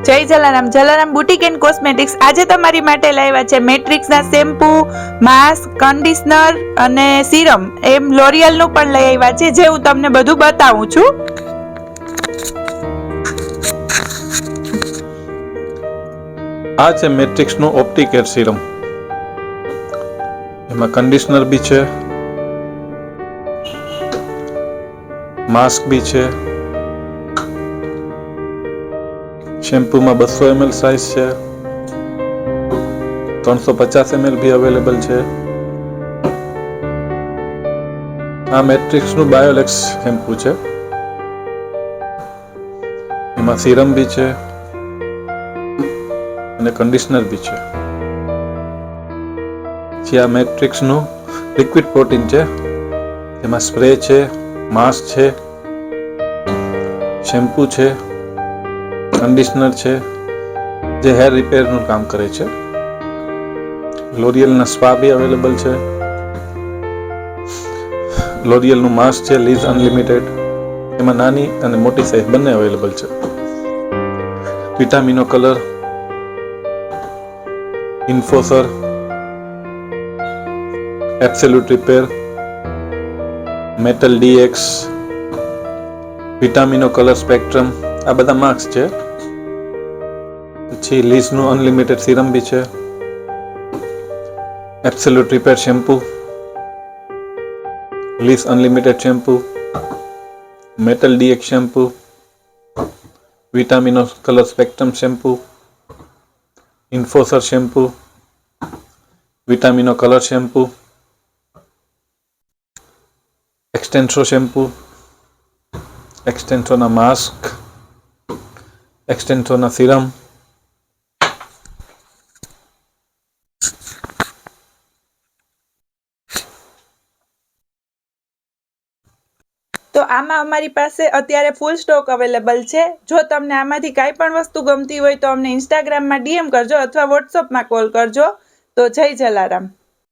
જય Jalaram boutique and cosmetics આજે તમારી માટે લાવ્યા છે મેટ્રિક્સના શેમ્પુ, માસ્ક, કન્ડિશનર અને સિરમ એમ લોરિયલનું પણ લઈ આવ્યા છે જે હું તમને બધું બતાવું છું. આ છે મેટ્રિક્સનું ઓપ્ટિકેર સિરમ. એમાં કન્ડિશનર બી છે, માસ્ક બી છે, શેમ્પૂમાં 200 ml સાઇઝ છે, 350 ml બી અવેલેબલ છે. આ મેટ્રિક્સનું બાયોલેક્સ શેમ્પૂ છે. એમાં સિરમ બી છે અને કન્ડિશનર બી છે. જે આ મેટ્રિક્સનું લિક્વિડ પ્રોટીન છે. એમાં સ્પ્રે છે, માસ્ક છે, શેમ્પૂ છે, કન્ડિશનર છે જે હેર રિપેરનું કામ કરે છે. લોરિયલના સ્પા બી અવેલેબલ છે. લોરિયલનું માસ્ક છે લીઝ અનલિમિટેડ. એમાં નાની અને મોટી સાઇઝ બંને અવેલેબલ છે. Vitamino colour, Inforcer, absolute repair, metal DX, Vitamino colour spectrum આ બધા માસ્ક છે. પછી લીઝનું અનલિમિટેડ સિરમ બી છે, absolute repair shampoo, Liss unlimited shampoo, metal DX shampoo, Vitamino colour spectrum shampoo, Inforcer shampoo, Vitamino colour shampoo, Extenso shampoo, એક્સટેન્સોના mask, એક્સટેન્સોના serum. તો આમાં અમારી પાસે અત્યારે ફૂલ સ્ટોક અવેલેબલ છે. જો તમને આમાંથી કાંઈ પણ વસ્તુ ગમતી હોય તો અમને ઇન્સ્ટાગ્રામમાં DM કરજો અથવા વોટ્સઅપમાં કોલ કરજો. તો જય જલારામ.